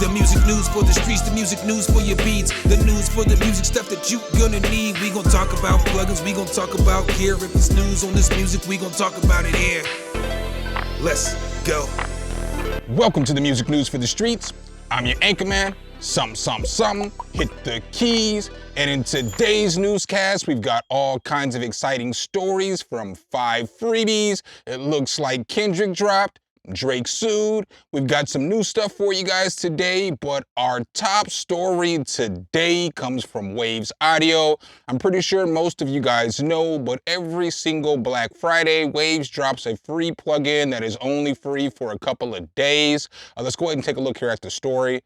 The music news for the streets, the music news for your beats, the news for the music stuff that you gonna need. We gon' talk about plugins, we gon' talk about gear. If it's news on this music, we gon' talk about it here. Let's go. Welcome to the music news for the streets. I'm your anchorman, SumnSumnSumn, hit the keys. And in today's newscast, we've got all kinds of exciting stories from 5 freebies. It looks like Kendrick dropped, Drake sued. We've got some new stuff for you guys today, but our top story today comes from Waves Audio. I'm pretty sure most of you guys know, but every single Black Friday, Waves drops a free plugin that is only free for a couple of days. Let's go ahead and take a look here at the story.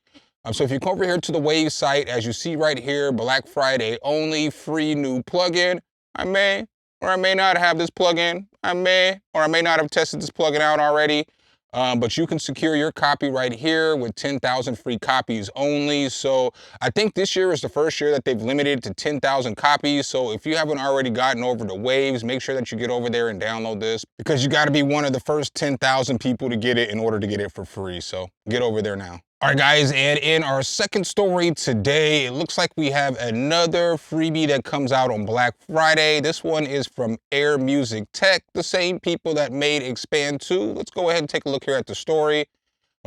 So if you come over here to the Waves site, as you see right here, Black Friday only, free new plugin. I may or I may not have this plugin. I may or I may not have tested this plugin out already. But you can secure your copy right here with 10,000 free copies only. So I think this year is the first year that they've limited to 10,000 copies. So if you haven't already gotten over to Waves, make sure that you get over there and download this, because you got to be one of the first 10,000 people to get it in order to get it for free. So get over there now. All right, guys, and in our second story today, it looks like we have another freebie that comes out on Black Friday. This one is from Air Music Tech, the same people that made Expand 2. Let's go ahead and take a look here at the story.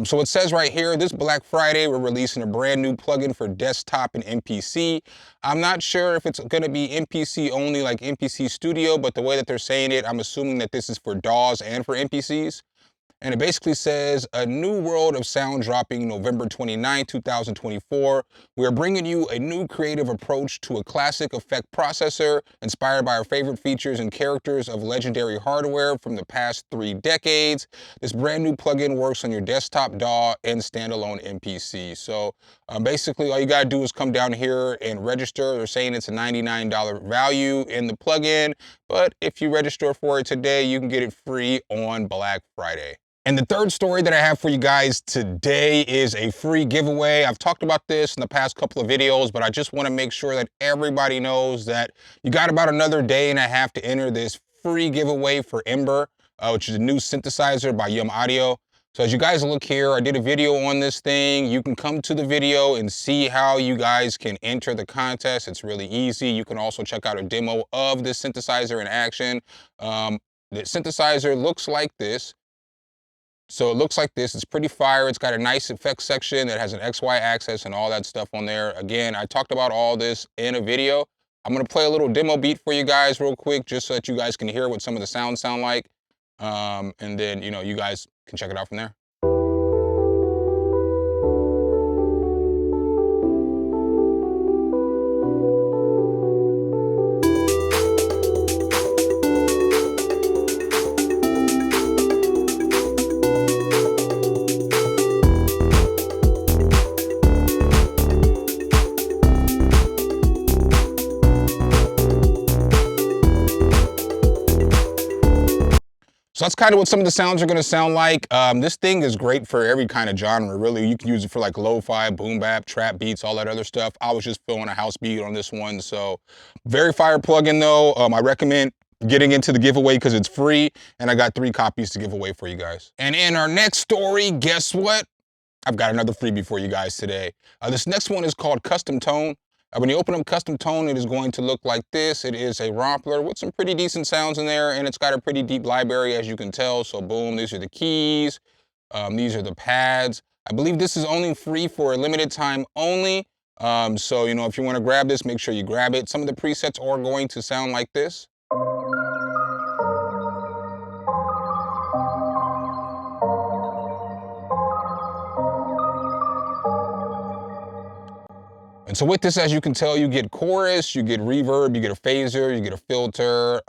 So it says right here, this Black Friday, we're releasing a brand new plugin for desktop and MPC. I'm not sure if it's going to be MPC only like MPC Studio, but the way that they're saying it, I'm assuming that this is for DAWs and for MPCs. And it basically says, a new world of sound dropping November 29, 2024. We are bringing you a new creative approach to a classic effect processor inspired by our favorite features and characters of legendary hardware from the past 3 decades. This brand new plugin works on your desktop DAW and standalone MPC. So basically all you gotta do is come down here and register. They're saying it's a $99 value in the plugin, but if you register for it today, you can get it free on Black Friday. And the third story that I have for you guys today is a free giveaway. I've talked about this in the past couple of videos, but I just want to make sure that everybody knows that you got about another day and a half to enter this free giveaway for Ember, which is a new synthesizer by Audio. So as you guys look here, I did a video on this thing. You can come to the video and see how you guys can enter the contest. It's really easy. You can also check out a demo of this synthesizer in action. The synthesizer looks like this. So it looks like this. It's pretty fire. It's got a nice effects section that has an XY axis and all that stuff on there. Again, I talked about all this in a video. I'm going to play a little demo beat for you guys real quick, just so that you guys can hear what some of the sounds sound like. And then, you guys can check it out from there. So that's kind of what some of the sounds are going to sound like. This thing is great for every kind of genre, really. You can use it for like lo-fi, boom bap, trap beats, all that other stuff. I was just feeling a house beat on this one. So very fire plugin though. I recommend getting into the giveaway because it's free, and I got 3 copies to give away for you guys. And in our next story, guess what? I've got another freebie for you guys today. This next one is called Custom Tone. When you open up Custom Tone, it is going to look like this. It is a Rompler with some pretty decent sounds in there, and it's got a pretty deep library, as you can tell. So boom, these are the keys. These are the pads. I believe this is only free for a limited time only. So, if you want to grab this, make sure you grab it. Some of the presets are going to sound like this. And so with this, as you can tell, you get chorus, you get reverb, you get a phaser, you get a filter,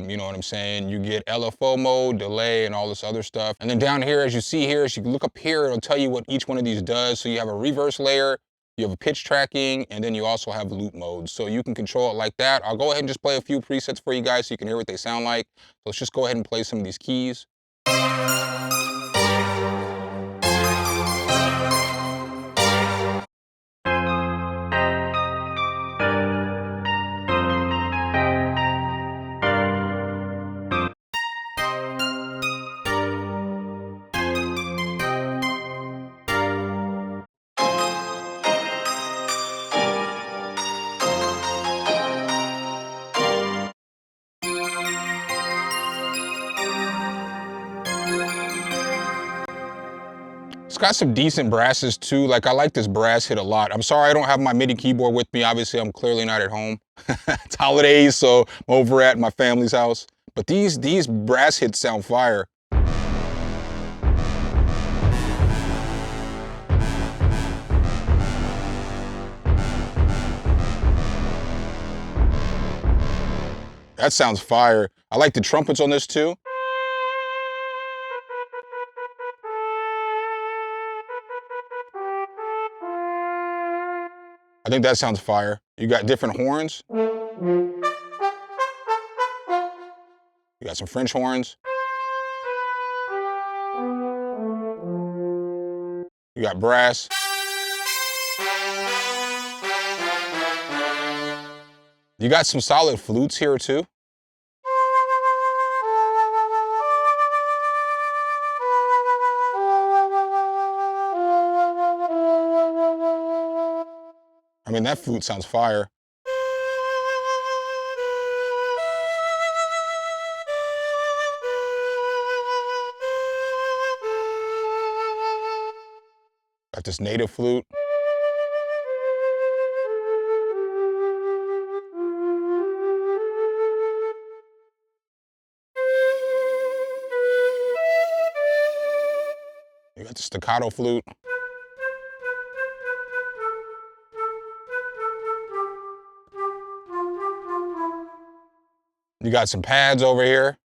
you know what I'm saying? You get LFO mode, delay, and all this other stuff. And then down here, as you see here, as you look up here, it'll tell you what each one of these does. So you have a reverse layer, you have a pitch tracking, and then you also have loop mode. So you can control it like that. I'll go ahead and just play a few presets for you guys so you can hear what they sound like. So let's just go ahead and play some of these keys. got some decent brasses too. Like, I like this brass hit a lot. I'm sorry I don't have my MIDI keyboard with me. Obviously, I'm clearly not at home. It's holidays, so I'm over at my family's house. But these brass hits sound fire. That sounds fire. I like the trumpets on this too. I think that sounds fire. You got different horns. You got some French horns. You got brass. You got some solid flutes here too. I mean, that flute sounds fire. Got this native flute. You got the staccato flute. You got some pads over here.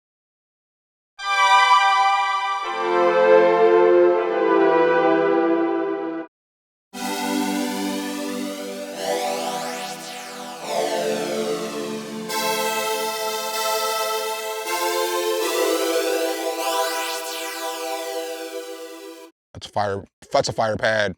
That's fire. That's a fire pad.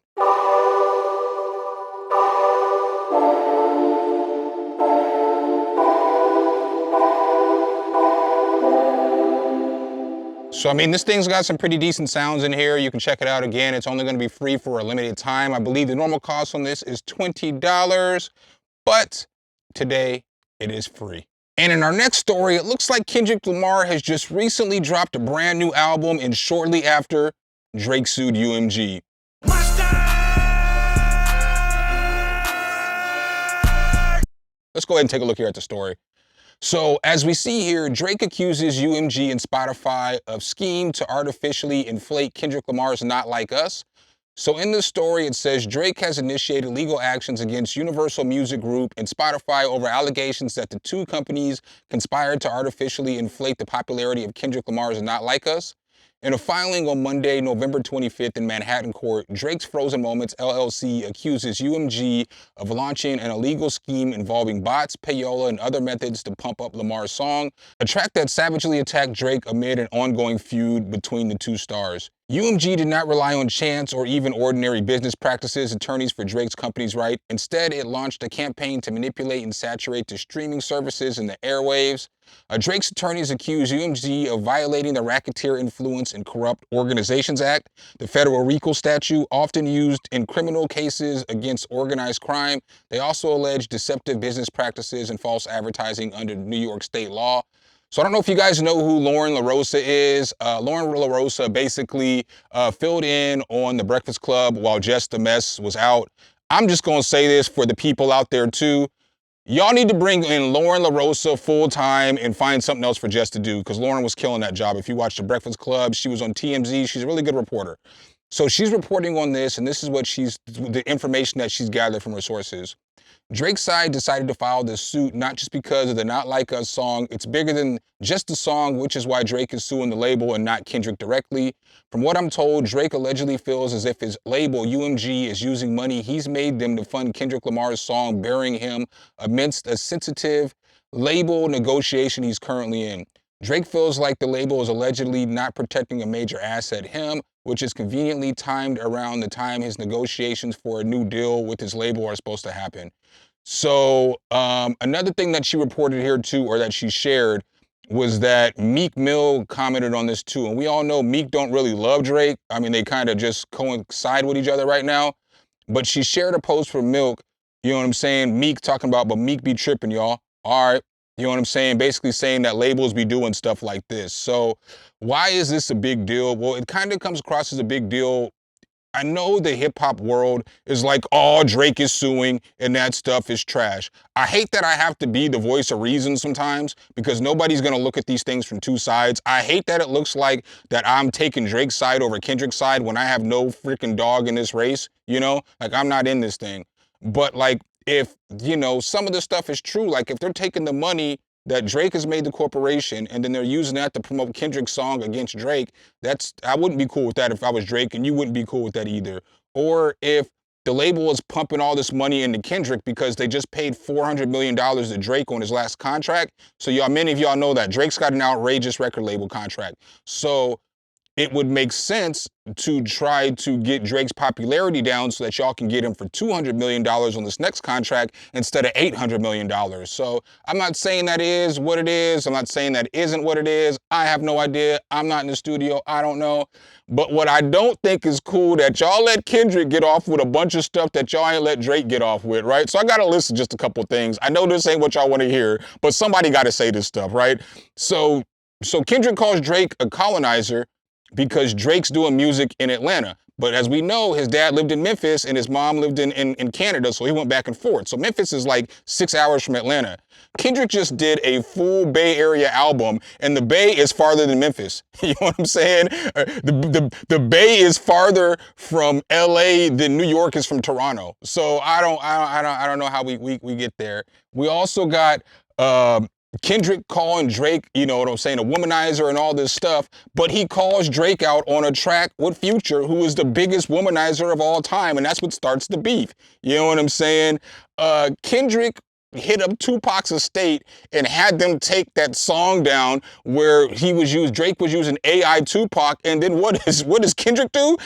So, I mean, this thing's got some pretty decent sounds in here. You can check it out again. It's only gonna be free for a limited time. I believe the normal cost on this is $20, but today it is free. And in our next story, it looks like Kendrick Lamar has just recently dropped a brand new album, and shortly after, Drake sued UMG. Let's go ahead and take a look here at the story. So, as we see here, Drake accuses UMG and Spotify of scheme to artificially inflate Kendrick Lamar's Not Like Us. So in this story, it says Drake has initiated legal actions against Universal Music Group and Spotify over allegations that the two companies conspired to artificially inflate the popularity of Kendrick Lamar's Not Like Us. In a filing on Monday, November 25th in Manhattan Court, Drake's Frozen Moments LLC accuses UMG of launching an illegal scheme involving bots, payola, and other methods to pump up Lamar's song, a track that savagely attacked Drake amid an ongoing feud between the two stars. UMG did not rely on chance or even ordinary business practices, attorneys for Drake's companies write. Instead, it launched a campaign to manipulate and saturate the streaming services and the airwaves. Drake's attorneys accuse UMG of violating the Racketeer Influence and Corrupt Organizations Act, the federal RICO statute, often used in criminal cases against organized crime. They also allege deceptive business practices and false advertising under New York state law. So I don't know if you guys know who Lauren LaRosa is. Lauren LaRosa basically filled in on The Breakfast Club while Just the Mess was out. I'm just gonna say this for the people out there too. Y'all need to bring in Lauren LaRosa full time and find something else for Jess to do, because Lauren was killing that job. If you watch The Breakfast Club, she was on TMZ. She's a really good reporter. So she's reporting on this, and this is what the information that she's gathered from her sources. Drake's side decided to file this suit not just because of the Not Like Us song. It's bigger than just the song, which is why Drake is suing the label and not Kendrick directly. From what I'm told, Drake allegedly feels as if his label, UMG, is using money he's made them to fund Kendrick Lamar's song, burying him amidst a sensitive label negotiation he's currently in. Drake feels like the label is allegedly not protecting a major asset, him, which is conveniently timed around the time his negotiations for a new deal with his label are supposed to happen. So another thing that she reported here too, or that she shared, was that Meek Mill commented on this too. And we all know Meek don't really love Drake. I mean, they kind of just coincide with each other right now. But she shared a post from Milk, you know what I'm saying? Meek talking about, but Meek be tripping, y'all. All right, you know what I'm saying? Basically saying that labels be doing stuff like this. So why is this a big deal? Well, it kind of comes across as a big deal I know the hip hop world is like, oh, Drake is suing and that stuff is trash. I hate that I have to be the voice of reason sometimes because nobody's gonna look at these things from two sides. I hate that it looks like that I'm taking Drake's side over Kendrick's side when I have no freaking dog in this race, you know? Like, I'm not in this thing. But like, if, you know, some of the stuff is true, like if they're taking the money that Drake has made the corporation and then they're using that to promote Kendrick's song against Drake, I wouldn't be cool with that if I was Drake, and you wouldn't be cool with that either. Or if the label is pumping all this money into Kendrick because they just paid $400 million to Drake on his last contract. So many of y'all know that Drake's got an outrageous record label contract. So it would make sense to try to get Drake's popularity down so that y'all can get him for $200 million on this next contract instead of $800 million. So I'm not saying that is what it is. I'm not saying that isn't what it is. I have no idea. I'm not in the studio. I don't know. But what I don't think is cool that y'all let Kendrick get off with a bunch of stuff that y'all ain't let Drake get off with, right? So I got to list just a couple things. I know this ain't what y'all want to hear, but somebody got to say this stuff, right? So Kendrick calls Drake a colonizer because Drake's doing music in Atlanta. But as we know, his dad lived in Memphis and his mom lived in Canada, so he went back and forth. So Memphis is like 6 hours from Atlanta. Kendrick just did a full Bay Area album, and the Bay is farther than Memphis. You know what I'm saying? The Bay is farther from LA than New York is from Toronto. So I don't know how we get there. We also got Kendrick calling Drake, you know what I'm saying, a womanizer and all this stuff, but he calls Drake out on a track with Future, who is the biggest womanizer of all time, and that's what starts the beef. You know what I'm saying? Kendrick hit up Tupac's estate and had them take that song down where Drake was using AI Tupac, and then what does Kendrick do?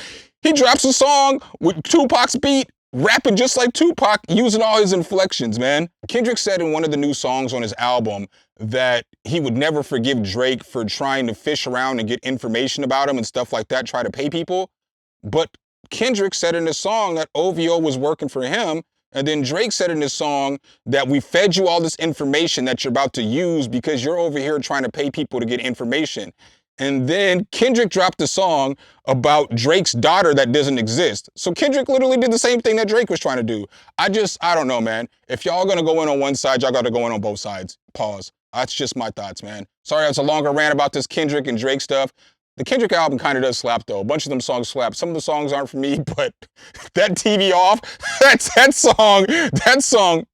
He drops a song with Tupac's beat, rapping just like Tupac, using all his inflections, man. Kendrick said in one of the new songs on his album that he would never forgive Drake for trying to fish around and get information about him and stuff like that, try to pay people. But Kendrick said in the song that OVO was working for him, and then Drake said in his song that we fed you all this information that you're about to use because you're over here trying to pay people to get information. And then Kendrick dropped a song about Drake's daughter that doesn't exist. So Kendrick literally did the same thing that Drake was trying to do. I don't know, man. If y'all gonna go in on one side, y'all gotta go in on both sides. Pause. That's just my thoughts, man. Sorry, that's a longer rant about this Kendrick and Drake stuff. The Kendrick album kind of does slap, though. A bunch of them songs slap. Some of the songs aren't for me, but that TV off, that song.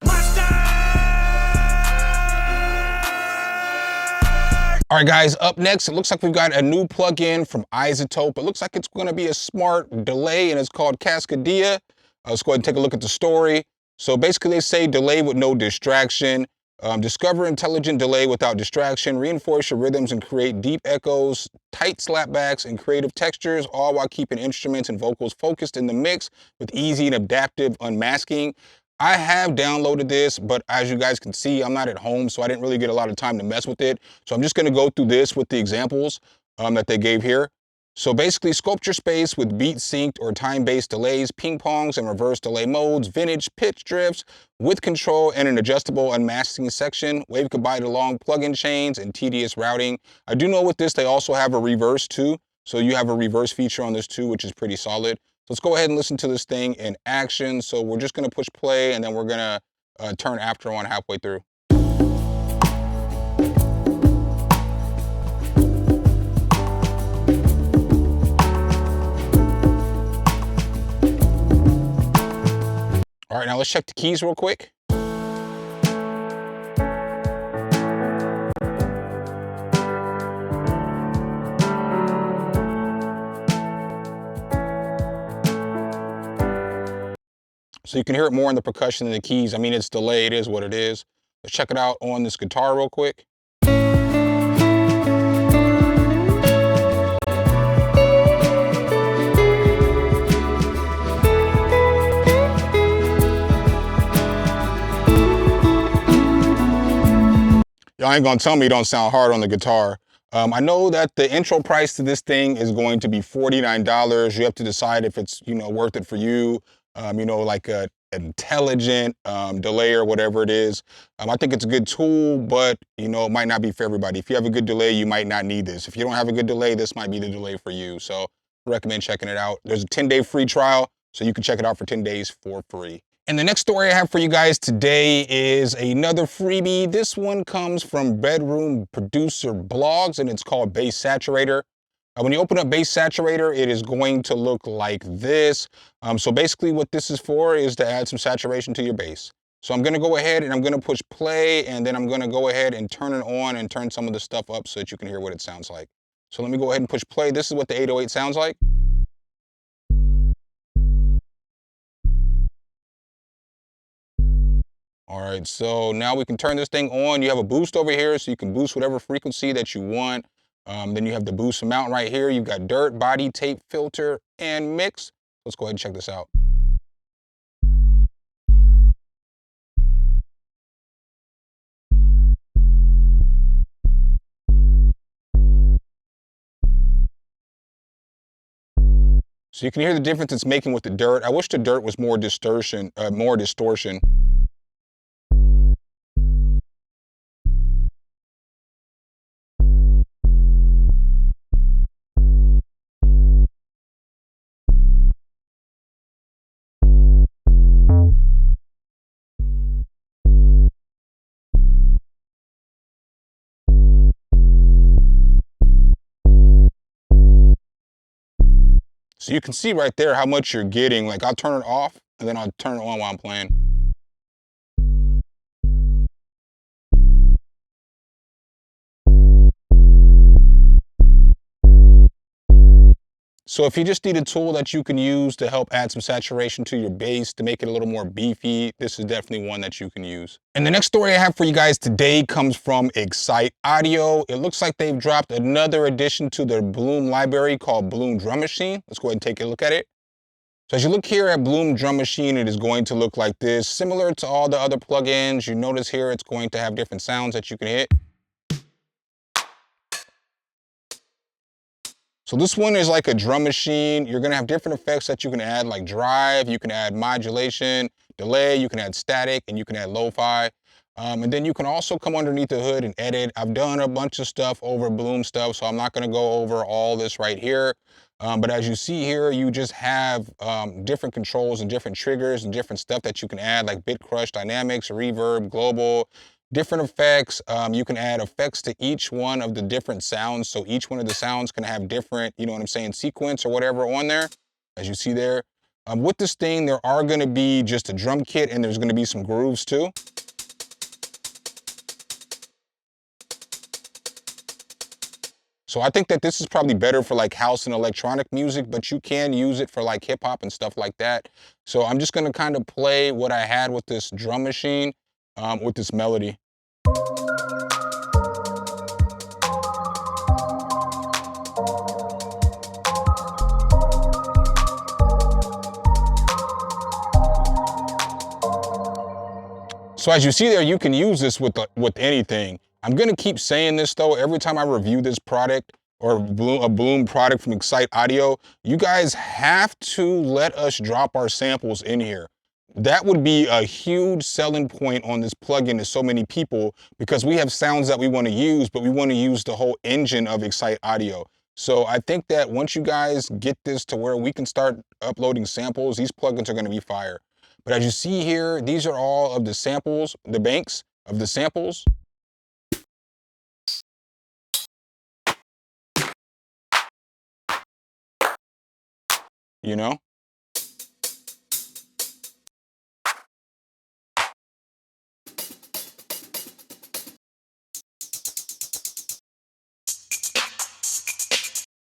All right, guys, up next, it looks like we've got a new plugin from iZotope. It looks like it's gonna be a smart delay, and it's called Cascadia. Let's go ahead and take a look at the story. So basically they say delay with no distraction. Discover intelligent delay without distraction, reinforce your rhythms and create deep echoes, tight slapbacks, and creative textures, all while keeping instruments and vocals focused in the mix with easy and adaptive unmasking. I have downloaded this, but as you guys can see, I'm not at home, so I didn't really get a lot of time to mess with it. So I'm just gonna go through this with the examples that they gave here. So basically, sculpt your space with beat synced or time-based delays, ping-pongs and reverse delay modes, vintage pitch drifts, with control and an adjustable unmasking section, wave goodbye to long plugin chains and tedious routing. I do know with this, they also have a reverse too. So you have a reverse feature on this too, which is pretty solid. So let's go ahead and listen to this thing in action. So we're just gonna push play and then we're gonna turn after on halfway through. All right, now let's check the keys real quick. So you can hear it more in the percussion than the keys. I mean, it's delayed, it is what it is. Let's check it out on this guitar real quick. Y'all ain't gonna tell me it don't sound hard on the guitar. I know that the intro price to this thing is going to be $49. You have to decide if it's, you know, worth it for you. You know, like a intelligent delay or whatever it is. I think it's a good tool, but you know, it might not be for everybody. If you have a good delay, you might not need this. If you don't have a good delay, this might be the delay for you. So recommend checking it out. There's a 10-day free trial, so you can check it out for 10 days for free. And the next story I have for you guys today is another freebie. This one comes from Bedroom Producer Blogs, and it's called Bass Saturator. When you open up Bass Saturator, it is going to look like this. So basically what this is for is to add some saturation to your bass. So I'm gonna go ahead and I'm gonna push play, and then I'm gonna go ahead and turn it on and turn some of the stuff up so that you can hear what it sounds like. So let me go ahead and push play. This is what the 808 sounds like. All right, so now we can turn this thing on. You have a boost over here, so you can boost whatever frequency that you want. Then you have the boost amount right here. You've got dirt, body, tape, filter, and mix. Let's go ahead and check this out. So you can hear the difference it's making with the dirt. I wish the dirt was more distortion. So you can see right there how much you're getting. Like I'll turn it off and then I'll turn it on while I'm playing. So if you just need a tool that you can use to help add some saturation to your bass to make it a little more beefy, this is definitely one that you can use. And the next story I have for you guys today comes from Excite Audio. It looks like they've dropped another addition to their Bloom library called Bloom Drum Machine. Let's go ahead and take a look at it. So as you look here at Bloom Drum Machine, it is going to look like this. Similar to all the other plugins, you notice here it's going to have different sounds that you can hit. So this one is like a drum machine. You're gonna have different effects that you can add, like drive, you can add modulation, delay, you can add static, and you can add lo-fi. And then you can also come underneath the hood and edit. I've done a bunch of stuff over Bloom stuff, so I'm not gonna go over all this right here. But as you see here, you just have different controls and different triggers and different stuff that you can add, like bit crush, dynamics, reverb, global, different effects. You can add effects to each one of the different sounds. So each one of the sounds can have different, you know what I'm saying, sequence or whatever on there, as you see there. With this thing, there are gonna be just a drum kit and there's gonna be some grooves too. So I think that this is probably better for like house and electronic music, but you can use it for like hip hop and stuff like that. So I'm just gonna kind of play what I had with this drum machine with this melody. So as you see there, you can use this with anything. I'm gonna keep saying this though, every time I review this product or a Bloom product from Excite Audio, you guys have to let us drop our samples in here. That would be a huge selling point on this plugin to so many people, because we have sounds that we wanna use, but we wanna use the whole engine of Excite Audio. So I think that once you guys get this to where we can start uploading samples, these plugins are gonna be fire. But as you see here, these are all of the samples, the banks of the samples. You know?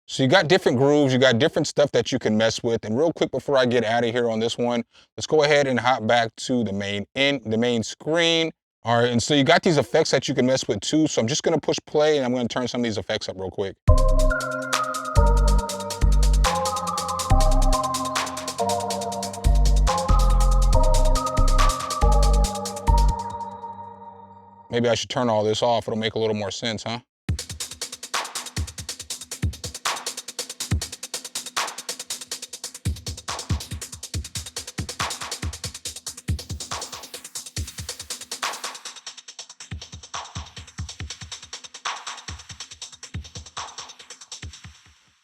So you got different grooves, you got different stuff that you can mess with. And real quick before I get out of here on this one, let's go ahead and hop back to the main screen. All right, and so you got these effects that you can mess with too. So I'm just gonna push play and I'm gonna turn some of these effects up real quick. Maybe I should turn all this off. It'll make a little more sense, huh?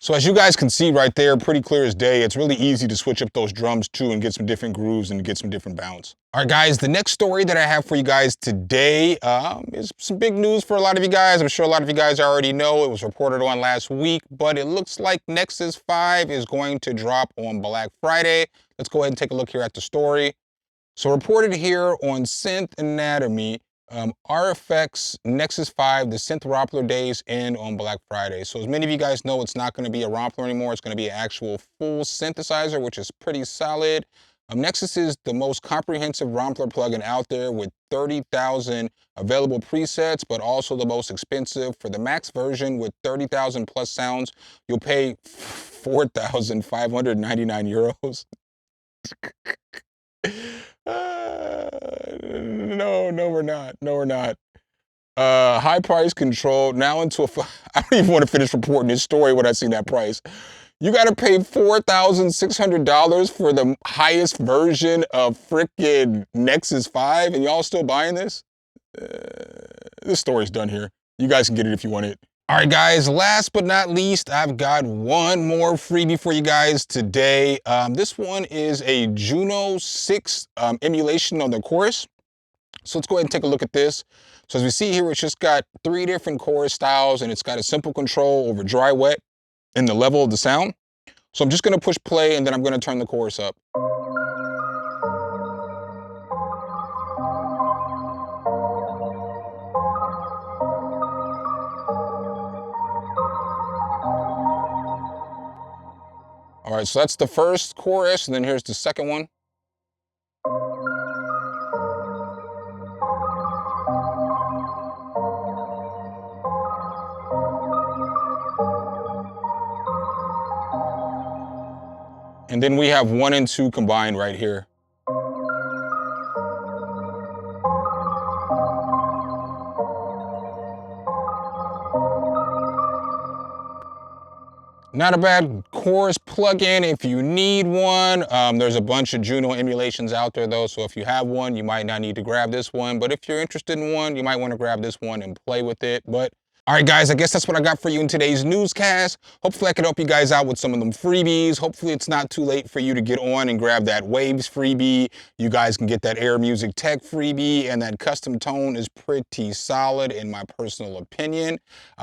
So as you guys can see right there, pretty clear as day, it's really easy to switch up those drums too and get some different grooves and get some different bounce. All right, guys, the next story that I have for you guys today is some big news for a lot of you guys. I'm sure a lot of you guys already know. It was reported on last week, but it looks like Nexus 5 is going to drop on Black Friday. Let's go ahead and take a look here at the story. So reported here on Synth Anatomy, RFX Nexus 5, the synth Rompler days end on Black Friday. So as many of you guys know, it's not going to be a Rompler anymore. It's going to be an actual full synthesizer, which is pretty solid. Nexus is the most comprehensive Rompler plugin out there with 30,000 available presets, but also the most expensive. For the max version with 30,000 plus sounds, you'll pay 4,599 euros. No, we're not. No, we're not. High price control now into I don't even want to finish reporting this story when I see that price. You got to pay $4,600 for the highest version of frickin' Nexus 5, and y'all still buying this? This story's done here. You guys can get it if you want it. All right, guys, last but not least, I've got one more freebie for you guys today. This one is a Juno 6 emulation on the chorus. So let's go ahead and take a look at this. So as we see here, it's just got 3 different chorus styles, and it's got a simple control over dry, wet, and the level of the sound. So I'm just gonna push play, and then I'm gonna turn the chorus up. All right, so that's the first chorus, and then here's the second one. And then we have 1 and 2 combined right here. Not a bad chorus plugin if you need one. There's a bunch of Juno emulations out there though, so if you have one, you might not need to grab this one. But if you're interested in one, you might want to grab this one and play with it. But all right, guys, I guess that's what I got for you in today's newscast. Hopefully I could help you guys out with some of them freebies. Hopefully it's not too late for you to get on and grab that Waves freebie. You guys can get that Air Music Tech freebie, and that custom tone is pretty solid in my personal opinion.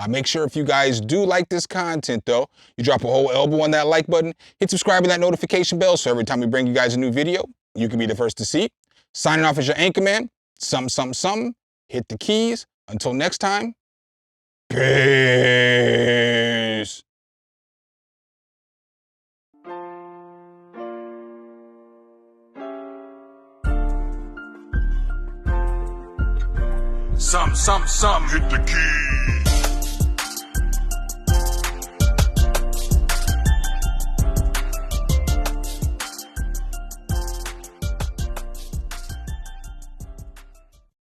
Make sure if you guys do like this content though, you drop a whole elbow on that like button, hit subscribe and that notification bell so every time we bring you guys a new video, you can be the first to see. Signing off as your anchor man, SumnSumnSumn, hit the keys. Until next time, peace. Some, hit the key.